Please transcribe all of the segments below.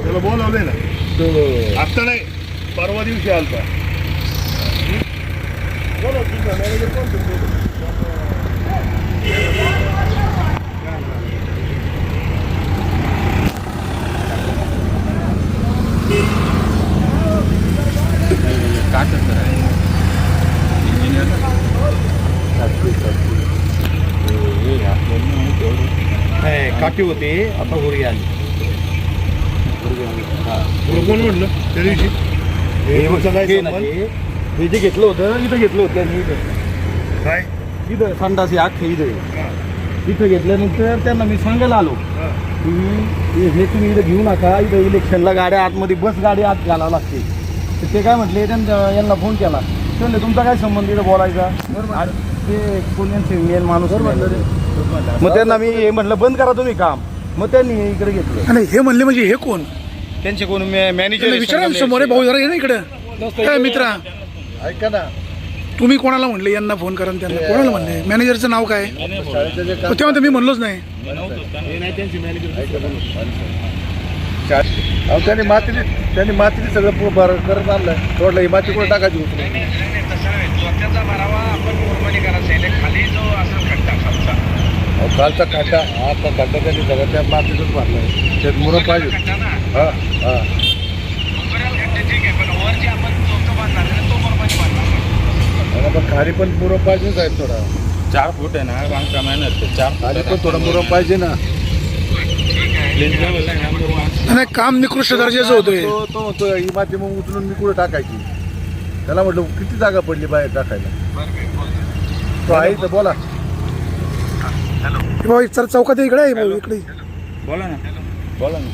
त्याला बोलावलंय ना तो आता नाही, परवा दिवशी आलता. बोला तुमचा मॅनेजर कोण तुमचं? काय करतं इंजिनियर काठी होते आता गुडघे आली. तुला कोण म्हटलं त्या दिवशी? हे जे घेतलं होतं इथं घेतलं होतं त्यांनी, इथं काय इथं संडास अख्खे इथं इथं घेतल्यानंतर त्यांना मी सांगायला आलो की हे तुम्ही इथं घेऊ नका, इथं इलेक्शनला गाड्या आतमध्ये बस गाडी आत घालावं लागते. तर ते काय म्हटले, यांना फोन केला, म्हणले तुमचा काय संबंध इथं बोलायचा? आणि ते कोणी मेन माणूस मग त्यांना मी हे म्हटलं बंद करा तुम्ही काम. मग त्यांनी हे इकडे घेतलं. आणि हे म्हणले म्हणजे हे कोण? त्यांचे कोण मॅनेजर विचारा समोर आहे, भाऊ जरा ये ना इकडं. काय मित्रा, ऐका ना, तुम्ही कोणाला म्हणले यांना फोन करा? त्यांना कोणाला म्हणले? मॅनेजरचं नाव काय? तेव्हा तर मी म्हणलोच नाही. त्यांनी मातीने सगळं करत आणलं, सोडलं. ही माती कुठे टाकायची उचलून? कालचा खड्डा, आता खड्डा त्यांनी सगळं त्या मातीतच भरलाय. त्यात मुरं पाहिजे. हा हा, पण खाली पण मुरं पाहिजेच आहे. थोडा 4 फूट आहे ना बांधकाम आहे ना, ते 4 खाली पण थोडं मुरं पाहिजे ना. नाही, काम निकृष्ट दर्जाचं होतोय. तो म्हणतो ही माती मग उचलून मी कुठे टाकायची? त्याला म्हटलं किती जागा पडली बाहेर टाकायला? तो आहे तर बोला. भाऊ सर चौकात इकडे आहे, भाऊ इकडे. बोला ना, बोला ना.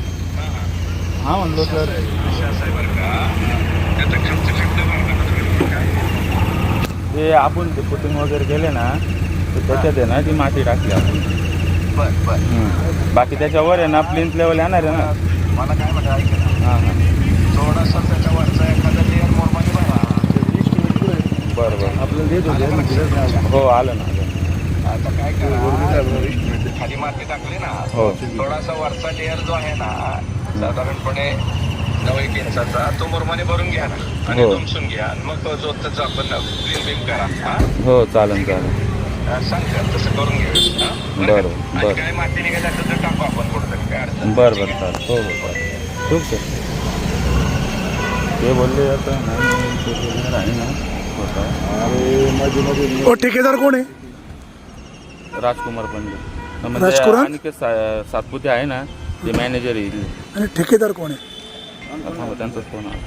हा म्हणलो सर, ते आपण ते पुटिंग वगैरे केले ना, तर त्याच्यात आहे ना ती माती टाकली आपण. बाकी त्याच्यावर आहे ना प्लिंथ लेवल येणार आहे ना. मला काय म्हणायचं, हां हां, थोडासा त्याच्यावरचा एखादा लेअर मोरमध्ये बरं आपल्याला देत होते. हो, आलं ना. आता काय करा, खाली माती टाकली ना, हो, थोडासा वरचा लेअर जो आहे ना, साधारणपणे 9-1 इंचाचा, तो मुरमाने भरून घ्या ना आणि हो. तुमसून घ्या. आणि मग जो त्याचं आपण क्लीन करा. हो, चालेल चालेल. सांगता तसं करून घेऊ. बरं बरं काय माती निघायला तर टाकू आपण कुठं, काय अडचण. बरं बरं चालेल. हो हो, बरं. ठीक सर. ते बोलले आता आहे ना होता. अरे मध्ये हो, ठेकेदार कोण आहे? राजकुमार पंडित राजकुमार? आणि सातपुते आहे ना, ते मॅनेजर येईल. आणि ठेकेदार कोण आहे? त्यांचाच फोन आला.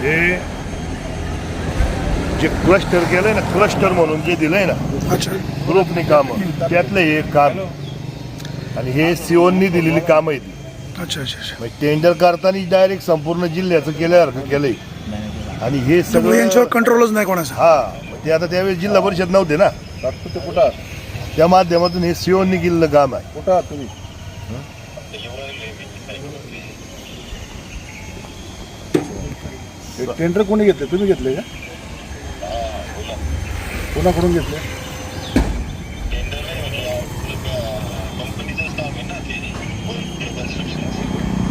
हे जे क्लस्टर केलंय ना, क्लस्टर म्हणून जे दिलंय ना अच्छा, ग्रुपने कामं, त्यातलं हे काम. आणि हे सीओनी दिलेली कामं आहेत. अच्छा अच्छा अच्छा. म्हणजे टेंडर करताना डायरेक्ट संपूर्ण जिल्ह्याचं केल्यासारखं केलंय. आणि हे त्यामुळे सगळं यांच्यावर कंट्रोलच नाही कोणाचा. हा, ते आता त्यावेळेस जिल्हा परिषद नव्हते ना, कुठं त्या माध्यमातून हे सीओनी केलेलं काम आहे. कुठं आहात तुम्ही? टेंडर कोणी घेतले? तुम्ही घेतले का? कोणाकडून घेतले?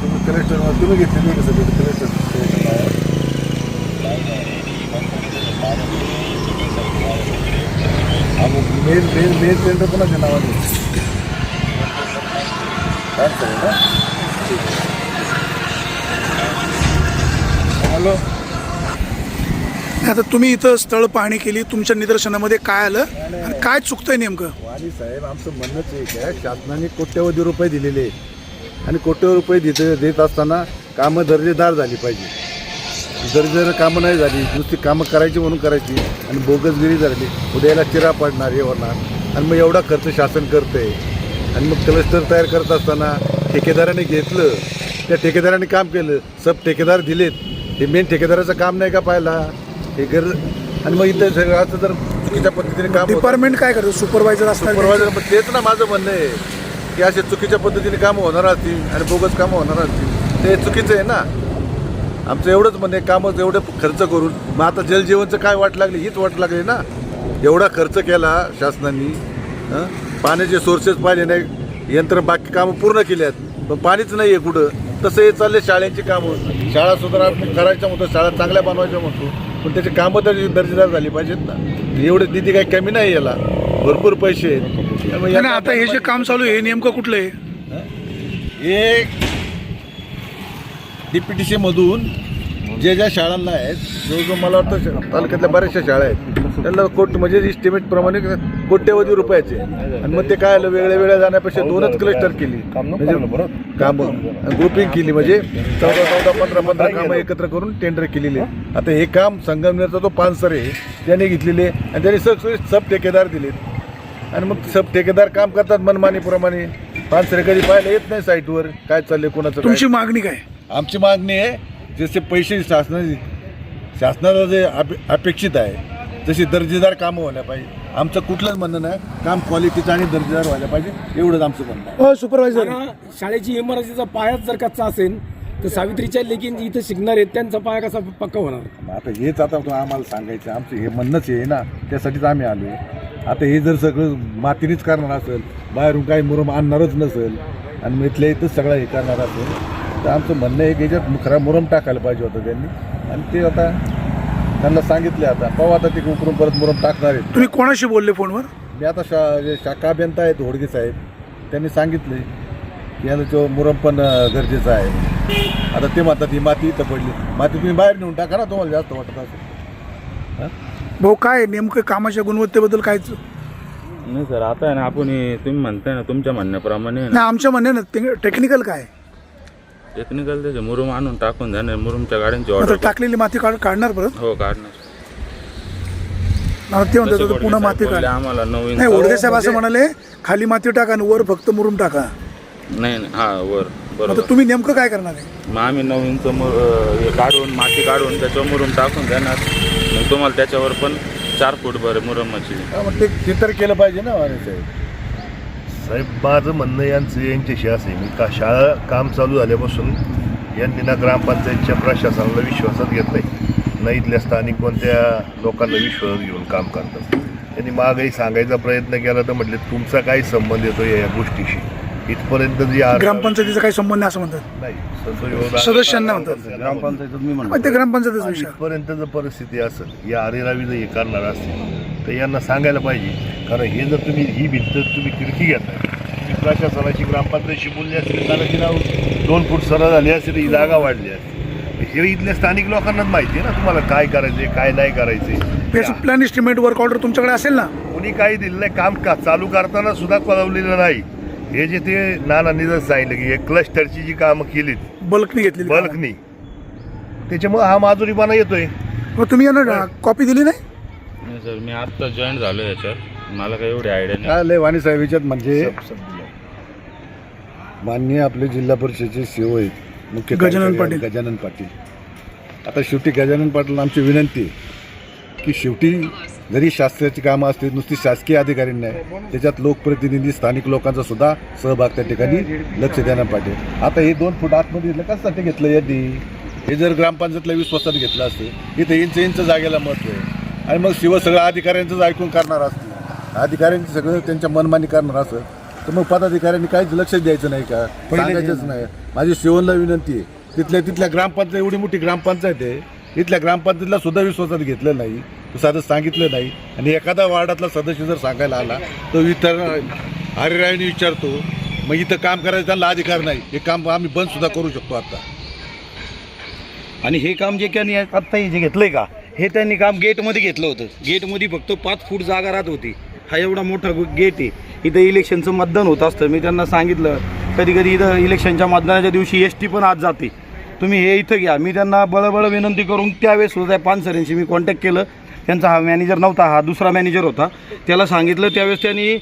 तुम्ही कलेक्टर तुम्ही घेतले नाही कसं? कलेक्टर मेन टेंडर कोणाच्या नावाने? हॅलो, आता तुम्ही इथं स्थळ पाहणी केली, तुमच्या निदर्शनामध्ये काय आलं आणि काय चुकतंय नेमकं? वाणी साहेब, आमचं म्हणणंच एक आहे, शासनाने कोट्यवधी रुपये दिलेले आणि कोट्यवधी रुपये देत असताना कामं दर्जेदार झाली पाहिजे. दर्जेदार कामं नाही झाली, नुसती कामं करायची म्हणून करायची आणि बोगसगिरी झाली, उद्याला चिरा पडणार हे होणार. आणि मग एवढा खर्च शासन करतंय आणि मग क्लस्टर तयार करत असताना ठेकेदाराने घेतलं, त्या ठेकेदाराने काम केलं, सब ठेकेदार दिलेत, हे मेन ठेकेदाराचं काम नाही का पाहिला हे आणि मग इथं सगळं जर चुकीच्या पद्धतीने काम डिपार्टमेंट काय करतं? सुपरवायझर असणार. सुपरवायझर, तेच ना माझं म्हणणं आहे की असे चुकीच्या पद्धतीने कामं होणार असतील आणि बोगस कामं होणार असतील, ते चुकीचं आहे ना. आमचं एवढंच म्हणणं आहे, कामं एवढं खर्च करून मग आता जलजीवनचं काय वाट लागली? हीच वाट लागली ना. एवढा खर्च केला शासनाने, पाण्याचे सोर्सेस पाहिले नाही, यंत्र बाकी कामं पूर्ण केली आहेत, पण पाणीच नाही आहे कुठं. तसं हे चालले शाळेची कामं. शाळा सुधारणा करायच्या म्हणतो, शाळा चांगल्या बनवायच्या म्हणतो, पण त्याची कामं तर दर्जेदार झाली पाहिजेत ना. एवढे निधी काही कमी नाही याला, भरपूर पैसे आहेत. त्यामुळे आणि आता हे जे काम चालू आहे हे नेमकं कुठलं आहे? हे DPTC मधून ज्या शाळांना आहेत, जो मला वाटतं तालुक्यातल्या बऱ्याचशा शाळा आहेत, त्यांना म्हणजे इस्टिमेट प्रमाणे कोट्यवधी रुपयाचे. आणि मग ते काय आलं, वेगळ्या जाण्यापेक्षा 2च क्लस्टर केली, म्हणजे कामं ग्रुपिंग केली, म्हणजे 14 15 कामं एकत्र करून टेंडर केलेली. आता हे काम संगमनेरचा तो पानसर आहे त्याने घेतलेले, आणि त्यांनी सगळे सब ठेकेदार दिलेत. आणि मग सब ठेकेदार काम करतात मनमानीप्रमाणे. पानसरे कधी पाहायला येत नाही साईटवर काय चाललंय, कोणाचं. तुमची मागणी काय? आमची मागणी आहे जसे पैसे शासनाला जे अपेक्षित आहे तशी दर्जेदार कामं व्हायला पाहिजे. आमचं कुठलंच म्हणणं नाही, काम क्वालिटीचं आणि दर्जेदार व्हायला पाहिजे, एवढंच आमचं म्हणणं आहे. हो सुपरवायझर, शाळेची इमारतीचा पायाच जर कच्चा असेल तर सावित्रीच्या लेकीन इथं शिकणार आहेत त्यांचा पाया कसा पक्का होणार? आता हेच आता तो आम्हाला सांगायचं, आमचं हे म्हणणंच आहे ना, त्यासाठीच आम्ही आलो आहे. आता हे जर सगळं मातीनेच करणार असेल, बाहेरून काही मुरुम आणणारच नसेल, आणि मग इथल्या इथंच सगळं हे करणार असेल, तर आमचं म्हणणं आहे की याच्यात खरा मुरुम टाकायला पाहिजे होतं त्यांनी. आणि ते आता त्यांना सांगितले, आता पाहू आता ते उकरून परत मुरुम टाकणार आहेत. तुम्ही कोणाशी बोलले फोनवर? मी आता शाखा अभियंता आहेत होडगे साहेब, त्यांनी सांगितले की याला तो मुरुम पण गरजेचं आहे. आता ते म्हणतात ही माती इथं पडली, माती तुम्ही बाहेर नेऊन टाका ना, तुम्हाला जास्त वाटत असेल. भाऊ काय नेमकं कामाच्या गुणवत्तेबद्दल कायच नाही सर, आता आहे ना आपण तुम्ही म्हणताय ना तुमच्या म्हणण्याप्रमाणे आहे ना, नाही, आमच्या म्हणणे टेक्निकल काय? टेक्निकल त्याचे मुरुम आणून टाकून जाणार, मुरुमच्या गाड्यांची आता ऑर्डर. टाकलेली माती काढणार परत? हो काढणार. मला ते म्हणतात जसे आता पुन्हा माती बोलले काढ. आम्हाला नवीन. नाही, ओडगे साहेब असं म्हणाले खाली माती टाका आणि वर फक्त मुरुम टाका. नाही हा वर आता बरोबर. तुम्ही नेमकं काय करणार आहे? मग आम्ही नवीनचं हे काढून माती काढून त्याच्यावर मुरुम टाकून देणार. मग तुम्हाला त्याच्यावर पण 4 फूट भर मुरुमाची. मग ते तर केलं पाहिजे ना वाणी साहेब. साहेब माझं म्हणणं यांच्याशी असं आहे, मी का शाळा काम चालू झाल्यापासून यांनी ना ग्रामपंचायतच्या प्रशासनाला विश्वासात घेत नाही, इथल्या स्थानिक कोणत्या लोकांना विश्वासात घेऊन काम करतात. त्यांनी मागही सांगायचा प्रयत्न केला तर म्हटले तुमचा काय संबंध येतो या गोष्टीशी, इथपर्यंत जी ग्रामपंचायतीचा काही संबंध नाही असं म्हणतात. नाही सदस्यांना म्हणतात ग्रामपंचायत मी म्हणतो मग ते ग्रामपंचायतीचा विषय. इथपर्यंत जर परिस्थिती असेल, या अरेरावी जर हे करणार असतील तर यांना सांगायला पाहिजे. कारण हे जर तुम्ही ही भिंत तुम्ही खिडकी घेताय, तुम्ही प्रशासनाची ग्रामपंचायतशी बोलली असतील, कारण ती नाव 2 फूट सरळ झाली असेल, ही जागा वाढली असते. हे इथल्या स्थानिक लोकांनाच माहिती आहे ना तुम्हाला काय करायचंय काय नाही करायचंय. प्लॅन एस्टिमेट वर्क ऑर्डर तुमच्याकडे असेल ना? कोणी काही दिलं नाही, काम चालू करताना सुद्धा कळवलेलं नाही. हे जे ते नानांनी जर सांगितलं की हे क्लस्टरची जी कामं केलीत बल्कनी घेतली बल्कनी, त्याच्यामुळे हा माजुरीपणा येतोय. मग तुम्ही यांना कॉपी दिली नाही? नाही सर, मी आत्ता जॉईन झालो याच्यात, मला काही एवढी आयडिया नाही. काय लय वाणी साहेब याच्यात म्हणजे माननीय आपले जिल्हा परिषदेचे CEO आहेत मुख्य गजानन पाटील. गजानन पाटील. आता शेवटी गजानन पाटील आमची विनंती आहे की शेवटी जरी शासनाची कामं असतील, नुसती शासकीय अधिकारी नाही, त्याच्यात लोकप्रतिनिधी स्थानिक लोकांचा सुद्धा सहभाग त्या ठिकाणी लक्ष देण्यात पाहिजे. आता हे 2 फूट आतमध्ये कशासाठी घेतलं यांनी? हे जर ग्रामपंचायतला विश्वासात घेतलं असतं, इथं इंच जागेला महत्त्व आहे. आणि मग सगळं अधिकाऱ्यांचंच ऐकून करणार असतं, अधिकाऱ्यांचं सगळं त्यांच्या मनमानी करणार असं, तर मग पदाधिकाऱ्यांनी काहीच लक्ष द्यायचं नाही का? सांगायचंच नाही. माझी शिवनला विनंती आहे, तिथल्या ग्रामपंचायत एवढी मोठी ग्रामपंचायत आहे, इथल्या ग्रामपंचायतीला सुद्धा विश्वासात घेतलं नाही, साधं सांगितलं नाही. आणि एखादा वार्डातला सदस्य जर सांगायला आला तर इतर हरिरायने विचारतो, मग इथं काम करायचं त्यांना अधिकार नाही, हे काम आम्ही बंद सुद्धा करू शकतो आता. आणि हे काम जे त्यांनी आत्ता जे घेतलंय का, हे त्यांनी काम गेटमध्ये घेतलं होतं. गेटमध्ये फक्त 5 फूट जागा राहत होती. हा एवढा मोठा गेट आहे, इथं इलेक्शनचं मतदान होत असतं. मी त्यांना सांगितलं कधी कधी इथं इलेक्शनच्या मतदानाच्या दिवशी ST पण आज जाते, तुम्ही हे इथं घ्या. मी त्यांना बळबळ विनंती करून त्यावेळेस सुद्धा पानसरेंशी मी कॉन्टॅक्ट केलं. त्यांचा हा मॅनेजर नव्हता, हा दुसरा मॅनेजर होता. त्याला सांगितलं, त्यावेळेस त्यांनी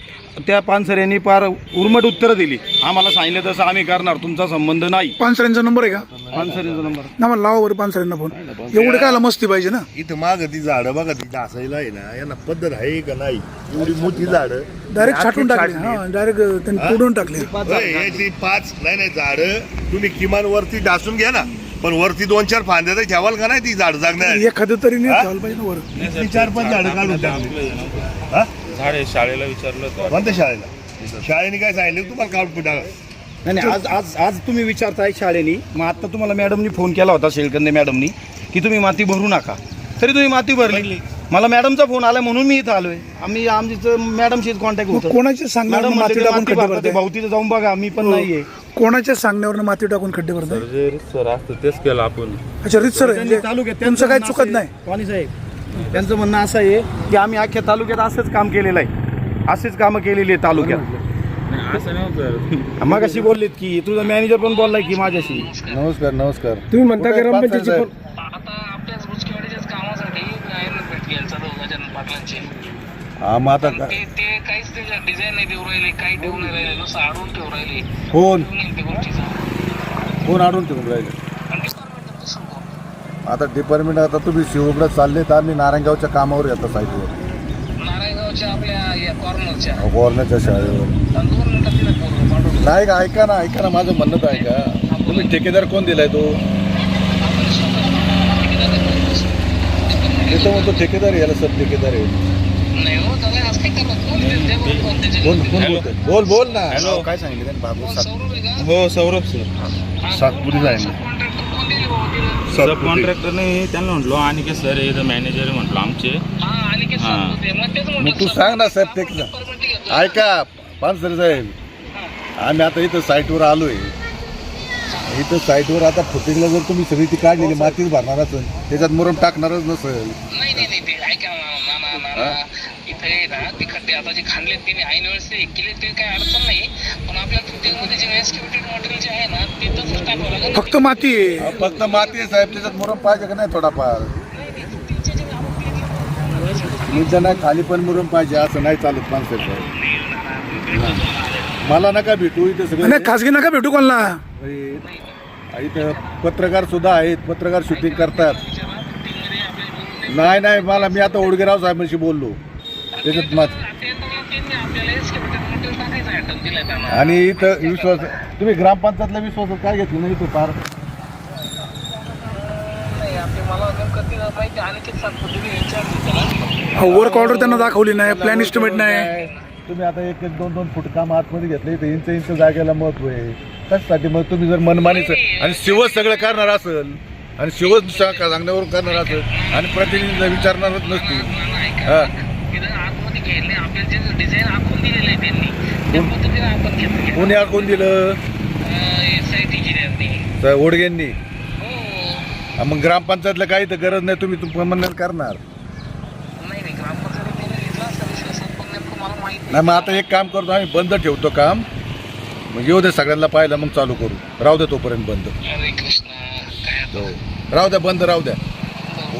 त्या पानसरेंनी फार उर्मट उत्तरं दिली. आम्हाला सांगितलं तसं आम्ही करणार, तुमचा संबंध नाही. पानसरेंचा नंबर आहे का? पानसरेंचा नंबर ना मला लावा बरं पानसरेंना फोन. एवढं कायला मस्ती पाहिजे ना? इथं मागं ती झाडं बघा, ती डासायला आहे ना, यांना पद्धत आहे का नाही? एवढी मोठी झाडं डायरेक्ट छाटून टाकली. हां, डायरेक्ट त्यांनी तोडून टाकली. हे ती 5 नाही झाडं तुम्ही किमान वरती डासून घ्या ना, पण वरती 2-4 फांद्या तर ठेवाल का नाही? ती झाड जागणार एखादं तरी नाही ठेवायला पाहिजे ना वर. 4-5 झाडं काढून टाकली. झाडे शाळेला विचारलं होतं. कोणत्या शाळेला? शाळेने काय सांगितलं तुम्हाला काढून टाका. नाही नाही, आज आज आज तुम्ही विचारताय शाळेनी, मग आता तुम्हाला मॅडमनी फोन केला होता शेळकंदे मॅडमनी की तुम्ही माती भरू नका, तरी तुम्ही माती भरली. मला मॅडमचा फोन आला म्हणून मी इथं आलोय. आम्ही आमचं मॅडमशीच कॉन्टॅक्ट होतो. कोणाच्या सांगण्यावर मॅडम माती टाकून खड्डे भरताय? भाऊ तिथं जाऊन बघा, मी पण नाहीये. कोणाच्या सांगण्यावर माती टाकून खड्डे भरताय? जे सर असतं तेच केलं आपण. अच्छा रीतसर आहे. त्यांनी म्हणजे तालुक्यात तुमचं काही म्हणणं चुकत असं नाही. आहे, वाणी साहेब त्यांचं म्हणणं असं आहे की आम्ही अख्ख्या तालुक्यात असंच काम केलेलं आहे, असेच कामं केलेली आहे तालुक्यात. नाही, असं नव्हतं. मग अशी बोललेत की तुझा मॅनेजर पण बोललाय की माझ्याशी. नमस्कार नमस्कार. तुम्ही म्हणता कुठे आहेत ग्रामपंचायतीची पानसरे पण आता आपल्याच गुचकेवाडीच्याच कामासाठी भेट घ्यायला चालू गजानन पाटलांची. साहेब? हा मग आता पण ते काहीच त्याच्या डिझाईन नाही देऊ राहिले, काही ठेवून नाही राहिले, नुसतं आडून ठेवू राहिले. फोन नाही त्या गोष्टीचा फोन आढळून ठेवून राहिले. आणि डिपार्टमेंट दुसरं कोण? आता डिपार्टमेंट आता तुम्ही शिवकडे चालले तर आम्ही नारायणगावच्या कामावर येतो साईटवर, नारायणगावच्या आपल्या या कॉर्नरच्या गव्हर्नरच्या शाळेवर. आणि 2 मिनिटात तिला पोरं पाठवलं. नाही का, ऐका ना माझं म्हणणं तर ऐका. तुम्ही ठेकेदार कोण दिलाय तो? आपण स्वतः ठेकेदार तिथं म्हणतो ठेकेदार याला सब ठेकेदार आहे. नाही हो, त्याला असं काही करत कोण ते बोलतो कोण त्याच्या कोण बोलतोय? बोल ना. हॅलो. काय सांगितलं त्यांनी बाबू? सौरभ आहे का? हो सौरभ सर. सातपुरी जाईल. कॉन्ट्रॅक्टर कोण दिले बाबा तिला? सब कॉन्ट्रॅक्टर नाही त्यांना म्हटलो आणि के सर इथं मॅनेजर म्हटलो आमचे. हा, आणि ते हा. होते. मग तेच मग म्हटलं, तू सांग ना साहेब ठेकेदार. परमिट घेतलं. ऐका पानसरे साहेब, आम्ही आता इथं साईटवर आलोय. इथं साईटवर आता फुटिंगला जर तुम्ही सगळी ती काढलेली मातीच भरणार असेल, त्याच्यात मुरम टाकणारच नसेल. नाही ते ऐका ना इथे ना ते खड्डे आता जे खाणलेत त्यांनी ऐन वेळेस ते केले ते काही अडचण नाही, पण आपल्या फुटिंगमध्ये जे एक्सक्युटेड मटेरियल जे आहे ना ते तसंच टाकावं लागेल. फक्त माती आहे. अहो, फक्त माती आहे साहेब, त्याच्यात मुरम पाहिजे का नाही थोडाफार? तुमच्या नाही खाली पण मुरम पाहिजे, असं नाही चालत पानसरे साहेब. मला नका भेटू इथं नाही सगळं. खासगी नका भेटू कोणाला. इथं पत्रकार सुद्धा आहेत, पत्रकार शूटिंग करतात. नाही मला मी आता ओडगेराव साहेबांशी बोललो त्याच्यात त्यांनी आपल्याला एक्सक्युटेड मटेरियल टाकायचं आयटम दिलाय त्यांना. आणि इथं विश्वास तुम्ही ग्रामपंचायतला विश्वासात काय घेतलं नाही इथं फार? नाही आपले मला नेमकं ते माहिती आणि ते सातपुते विचारले वर्क ऑर्डर त्यांना दाखवली नाही, प्लॅन इस्टिमेट नाही. तुम्ही आता 1-2 फूट काम आतमध्ये घेतलं, इथं इंच जागेला महत्व आहे. त्यासाठी मग तुम्ही जर मनमानीचं आणि शिवच सगळं करणार असेल आणि शिवच सांगण्यावरून करणार असेल आणि प्रतिनिधी विचारणारच नसतील. हा. तिथं आतमध्ये घ्यायला आपल्याला जे डिझाईन आखून दिलेलं आहे त्यांनी त्या पद्धतीने आपण घेतलं. कोणी आखून दिलं? साईट इंजिनियरनी. तर ओडगेंनी. हो. हा, मग ग्रामपंचायतला काही तर गरज नाही, तुम्ही म्हणणार करणार नाही ग्रामपंचायतीने घेतला असता विश्वासात, पण नेमकं मला माहित नाही. मग आता एक काम करतो, आम्ही बंद ठेवतो काम. मग येऊ दे सगळ्यांना पाहिलं, मग चालू करू. राहू द्या तोपर्यंत बंद. अरे कृष्ण काय हो, राहू द्या बंद, राहू द्या.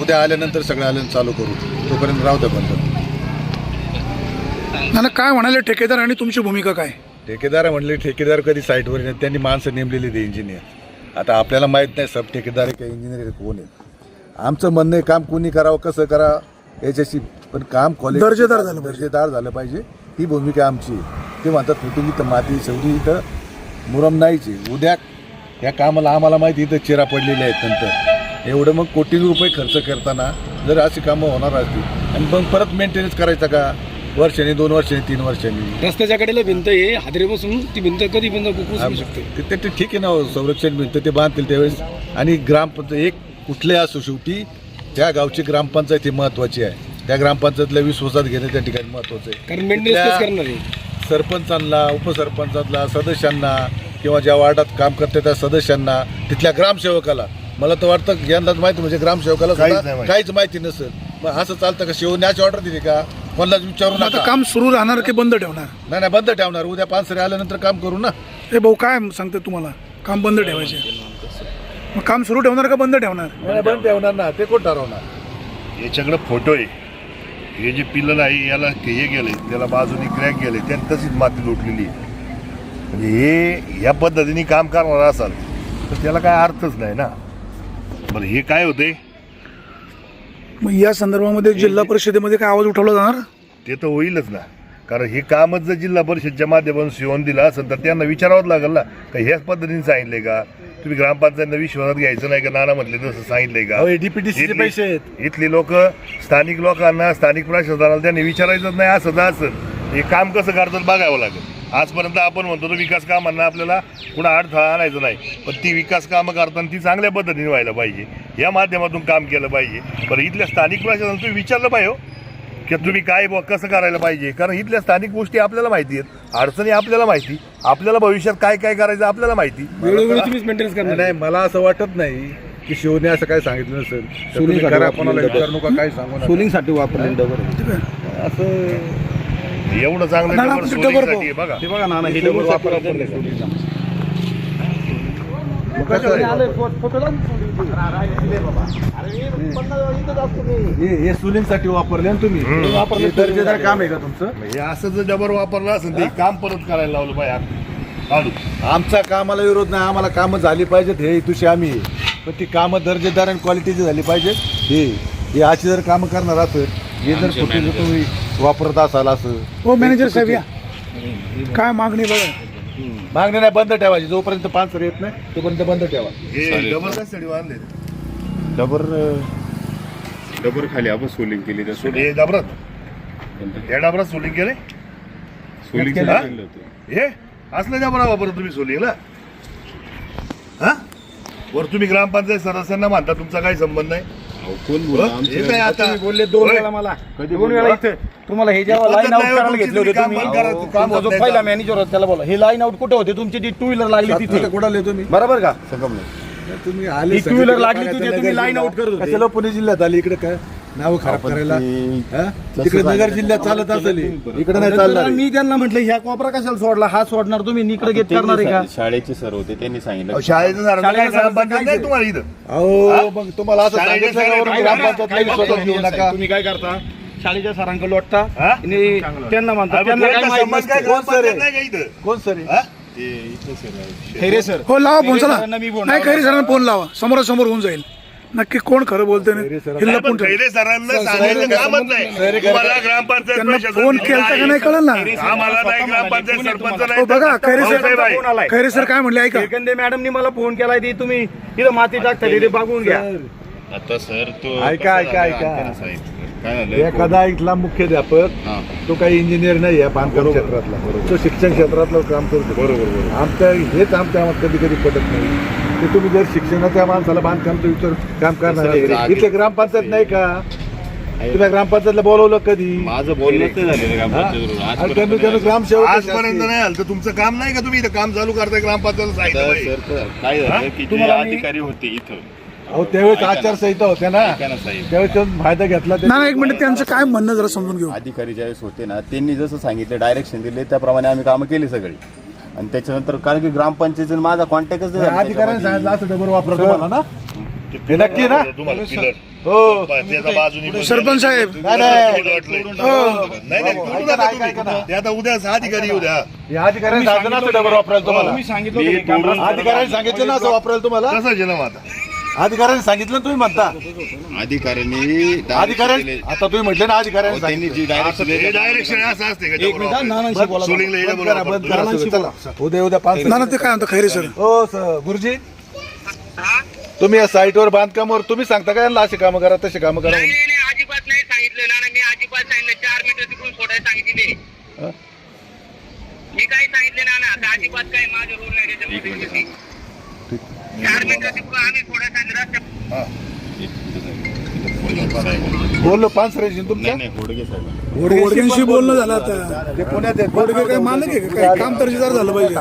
उद्या आल्यानंतर सगळं आल्यानंतर चालू करू. तोपर्यंत राहू द्या बंद. ना काय म्हणाले ठेकेदार आणि तुमची भूमिका काय? ठेकेदार म्हणले ठेकेदार कधी साईटवर येतात, त्यांनी माणसं नेमलेली ते इंजिनियर. आता आपल्याला माहीत नाही सब ठेकेदार आहे का इंजिनियर कोण आहे. आमचं म्हणणं आहे काम कोणी करावं, कसं करावं याच्याशी, पण काम क्वालिटी दर्जेदार झालं पाहिजे. ही भूमिका आमची. ते म्हणतात फुटिंग इथं माती शेवटी इथं मुरम नाहीची. उद्या या कामाला आम्हाला माहिती इथं चिरा पडलेल्या आहेत. नंतर एवढं मग कोटी रुपये खर्च करताना जर अशी कामं होणार असतील आणि मग परत मेंटेनन्स करायचा का वर्षांनी, 2 वर्षांनी, 3 वर्षांनी? रस्त्याच्या कडेला भिंत आहे, हादरे बसून ती भिंत कधी बंद कोसळू शकते. ते ठीक आहे ना, संरक्षण भिंत ते बांधतील त्यावेळेस. आणि ग्रामपंचायत एक कुठले असो, शेवटी त्या गावची ग्रामपंचायत ही महत्त्वाची आहे. त्या ग्रामपंचायतला विश्वासात घेणं त्या ठिकाणी महत्त्वाचं आहे. कारण मेंटेनन्स करणार आहे. सरपंचांना, उपसरपंचातला सदस्यांना किंवा ज्या वार्डात काम करते त्या सदस्यांना, तिथल्या ग्रामसेवकाला, मला तर वाटतं यांनाच माहिती, म्हणजे ग्रामसेवकाला काहीच माहिती नसेल. मग असं चालतं का? शिवण्याची ऑर्डर दिली का? कोणालाच विचारू आता नका. काम सुरू राहणार की बंद ठेवणार? नाही बंद ठेवणार. उद्या पानसरे आल्यानंतर काम करू ना. हे भाऊ काय सांगते तुम्हाला, काम बंद ठेवायचे? मग काम सुरू ठेवणार का बंद ठेवणार? नाही बंद ठेवणार ना, ते कोण ठरवणार? याच्याकडे फोटो आहे. हे जे पिल्लर आहे याला हे गेले, त्याला बाजूनी क्रॅक गेले, त्यात तशीच माती लोटलेली आहे. म्हणजे हे या पद्धतीने काम करणार असाल तर त्याला काय अर्थच नाही ना. बरं हे काय होते? मग या संदर्भामध्ये जिल्हा परिषदेमध्ये काय आवाज उठवला जाणार? ते तर होईलच ना, कारण हे कामच जर जिल्हा परिषदच्या माध्यमातून शिवून दिलं असेल तर त्यांना विचारावंच लागेल ना, का ह्याच पद्धतीने सांगितलंय का? तुम्ही ग्रामपंचायतला विश्वासात घ्यायचं नाही का? नाना म्हटले तसं सांगितलंय का? डीपीटीसीचे पैसे आहेत. इथली लोक स्थानिक लोकांना, स्थानिक प्रशासनाला त्यांनी विचारायचंच नाही. असं हे काम कसं करतात बघावं लागेल. आजपर्यंत आपण म्हणतो तो विकास कामांना आपल्याला कुणा अडथळा आणायचं नाही, पण ती विकास कामं करताना ती चांगल्या पद्धतीने व्हायला पाहिजे, या माध्यमातून काम केलं पाहिजे. पण इथल्या स्थानिक प्रशासनाला तुम्ही विचारलं पाहिजे हो, की तुम्ही काय कसं करायला पाहिजे, कारण इथल्या स्थानिक गोष्टी आपल्याला माहिती आहेत, अडचणी आपल्याला माहिती, आपल्याला भविष्यात काय काय करायचं आपल्याला माहिती. वेळोवेळी तुम्हीच मेंटेनन्स करणार. नाही, मला असं वाटत नाही की शिवने असं काय सांगितलं नसेल. तर तुम्ही करा, कोणाला विचारू नका, काय सांगू नका. सोलिंगसाठी वापरलेलं डबर असं एवढं चांगलं नाना, डबर आपण सोलिंगसाठी डबर आहे बघा. ते बघा ना, हे डबर वापरले हे सोलिंगसाठी वापरले ना तुम्ही. हे दर्जेदार काम आहे का तुमचं? हे असं जर डबर वापरलं असेल ते काम परत करायला लावलं पाहिजे. काढू. आमच्या कामाला विरोध नाही, आम्हाला कामं झाली पाहिजेत, हे तुझी आम्ही आहे. पण ती कामं दर्जेदार आणि क्वालिटीची झाली पाहिजेत. हे अशी जर कामं करणार असेल, हे जर फुटेज तुम्ही वापरत असाल असं. हो मॅनेजर साहेब या, काय मागणी बघा. मागणी नाही, बंद ठेवायची. जोपर्यंत पानसर येत नाही तोपर्यंत बंद ठेवा. हे डबर कशासाठी बांधले? डबर खाली आपण सोलिंग केली त्या हे डबरात, या डबरात सोलिंग केले. सोलिंग हा? हे असलं डबरा वापरत तुम्ही सोलिंगला? हा, वर तुम्ही ग्रामपंचायत सदस्यांना मानता, तुमचा काही संबंध नाही. हे काय आता बोलले 2 वेळा मला, 2 वेळा इथे तुम्हाला हे जेव्हा लाईन आउट करायला घेतले होते तुम्ही, तुमचा जो पहिला मॅनेजर होता त्याला बोला, हे लाईन आउट कुठे होते तुमची? ती 2 व्हीलर लागली तिथे, कुठे तुम्ही? बरोबर का? तुम्ही आले, 2 व्हीलर लागली तिथे, तुम्ही लाईन आउट करत होते. कशाला पुणे जिल्ह्यात आली इकडे? काय नाव खराब करायला? हा? तिकडे नगर जिल्ह्यात चालत असेल, इकडे नाही चालणार. मी त्यांना म्हटलं ह्या कोपरा कशाला सोडला, हा सोडणार तुम्ही, इकडे घेत करणार आहे का? शाळेचे सर होते, त्यांनी सांगितलं शाळेचं झालं काय ग्रामपंचायत नाही तुम्हाला इथं? अहो, मग तुम्हाला असं शाळेच्या सांगितलं का वरून ग्रामपंचायत स्वतः घेऊ नका? तुम्ही काय करता? शाळेच्या सरांकडे लोटता हा? आणि त्यांना म्हणता, त्यांना काय माहिती संबंध काय नसतं. ग्रामपंचायत नाही का इथं? कोण सर आहे? हा? खैरे सर, हो लावा फोन, चला. सरांना मी फोन नाही, खैरे सरांना फोन लावा, समोरासमोर होऊन जाईल. नक्की कोण खरं बोलतोय ना, हे नाही, लपून पण ठेवा. खैरे सरांना सांगायचं कामच नाही. तुम्हाला ग्रामपंचायत त्यांना प्रशासन फोन दिलेलं केलता का आहे. नाही कळलं ना. आम्हाला नाही ग्रामपंचायत सरपंच नाही. हो बघा, खैरे भाऊसाहेब आहे. फोन आलाय. खैरे सर काय म्हणले ऐका. एकंदे मॅडमनी मला फोन केलाय, ती तुम्ही इथं माती टाकता, तिथे बघून घ्या. आता सर तो ऐका, ऐका, ऐका. काय झालं एखादा इथला मुख्याध्यापक, तो काही इंजिनियर नाही आहे बांधकाम क्षेत्रातला, तो शिक्षण क्षेत्रातलं काम करतो. बरोबर. हेच आमच्या कधी कधी पटत नाही की तुम्ही जर शिक्षणाच्या माणसाला बांधकामचं विचार काम करणार आहे. इथे ग्रामपंचायत नाही का? तुम्ही ग्रामपंचायतला बोलवलं कधी? माझं बोलणंच नाही झालेलं आणि कमी कमी ग्रामसेवक आजपर्यंत नाही आलं तर तुमचं काम नाही का? तुम्ही इथं काम चालू करताय ग्रामपंचायत सांगितलं पाहिजे. सर काय झालं की जे अधिकारी होते इथं, अहो त्यावेळेस आचारसंहिता होत्या ना, ना साहेब, त्यावेळेस फायदा घेतला. ना एक मिनिट, त्यांचं काय म्हणणं जरा समजून घेऊ. अधिकारी ज्यावेळेस होते ना, त्यांनी जसं सांगितलं डायरेक्शन दिले त्याप्रमाणे आम्ही कामं केली सगळी. आणि त्याच्यानंतर कारण की ग्रामपंचायतीचा माझा कॉन्टॅक्टच अधिकाऱ्याने सांगितलं असं डबर वापरा तुम्हाला ना, हे नक्की ना? तुम्हाला पिलर. हो. त्याचा बाजूनी सरपंच साहेब, नाही, नाही तोडू नका तुम्ही. ते आता उद्या अधिकारी येऊ द्या. या अधिकाऱ्याने सांगितलं ना असं डबर वापरायला तुम्हाला. तुम्ही सांगितलं होतं की काम अधिकाऱ्याने सांगितलं ना असं वापरायला तुम्हाला. कसं केलं मग आता? अधिकाऱ्याने सांगितलं ना, तुम्ही म्हणता अधिकाऱ्यांनी आता तुम्ही म्हटले ना अधिकाऱ्याने त्यांनी जी डायरेक्शन हे डायरेक्शन असं असते का? एक मिनिट, नानांशी बोला. सोलिंगला हे बंद करा, बंद करा. बरोबर. चला, उद्या 5. ना ते काय म्हणतो खैरे सर. हो गुरुजी, तुम्ही या साईटवर बांधकामावर तुम्ही सांगता का यांना असे कामं करा तसे कामं करा म्हणून? नाही, अजिबात नाही सांगितलं ना, मी अजिबात सांगितलं. 4 मीटर तिकडून सोडायला सांगितले. हं? मी काय सांगितले ना, आता अजिबात काय माझं रोल नाही त्याच्यामध्ये. 4 मीटर तिकडून आम्ही सोडायला सांगितलं. बोललो 5 रेंज तुमच्या होडगे साहेब वडग्यांशी बोलणं झालं आता. ते पुण्यात आहेत. वडगे काय मालक आहे का? काय काम दर्जेदार झालं पाहिजे.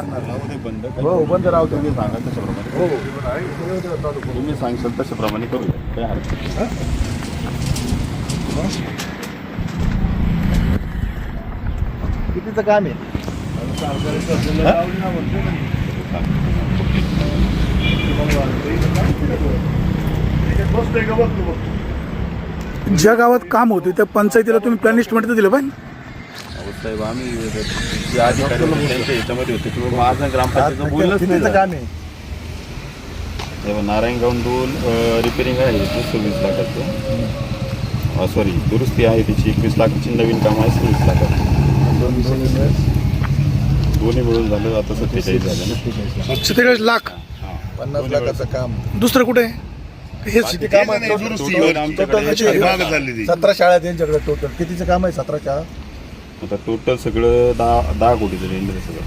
बंद हो बंद राहू द्या. तुम्ही सांगा तशाप्रमाणे तुम्ही सांगशाल तशाप्रमाणे करूया, काय हरकत नाही. कितीचं काम आहे? बसतोय का बघतो बघतो. ज्या गावात काम होते त्या पंचायतीला तुम्ही प्लॅन एस्टिमेट तर दिलं पाहिजे. साहेब आम्ही जे अधिकारी होते त्यांच्या ह्याच्यामध्ये होते किंवा माझं ग्रामपंचायतचं बोलणंच नाही कितीचं झालं. काम आहे? तेव्हा नारायणगाव डोल रिपेरिंग आहे ते 26 लाखाचं. सॉरी दुरुस्ती आहे तिची 21 लाखाची, नवीन काम आहे 26 लाखाचं. दोन्ही मिळून झालं आता 47 झालं. 47 लाख. 50 लाखाचं काम. दुसरं कुठे आहे? हेच किती काम आहे? दुरुस्ती टोटल आमच्याकडे मागं चालली ती. 17 शाळा आहेत यांच्याकडे टोटल. कितीचं काम आहे? 17 शाळा. आता टोटल सगळं 10 कोटीचं रेंज आहे सगळं.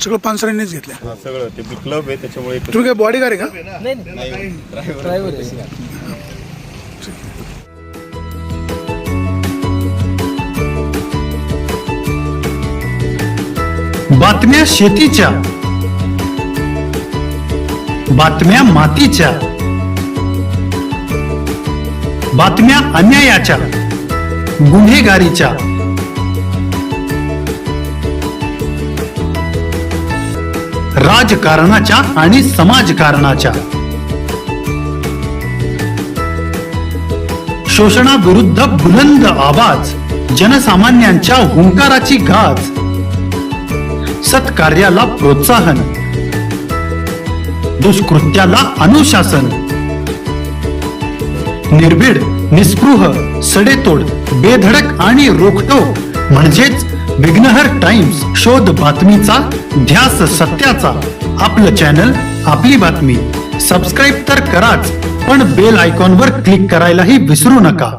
सगळं पानसरेंनीच घेतलं. हा, सगळं ते क्लब आहे त्याच्यामुळे एक तुम्ही काय बॉडीगार्ड आहे का? ड्रायव्हर आहे. बातम्या शेतीच्या, बातम्या मातीच्या, बातम्या अन्यायाच्या, गुन्हेगारीच्या, राजकारणाच्या आणि समाजकारणाच्या, शोषणाविरुद्ध बुलंद आवाज, जनसामान्यांच्या हुंकाराची गाज, सत्कार्याला प्रोत्साहन, दुष्कृत्याला अनुशासन, निर्भीड, निस्पृह, सडेतोड, बेधडक आणि रोखटोक म्हणजेच विघ्नहर टाइम्स. शोध बातमीचा, ध्यास सत्याचा. आपलं चॅनल, आपली बातमी. सबस्क्राईब तर कराच, पण बेल आयकॉनवर क्लिक करायलाही विसरू नका.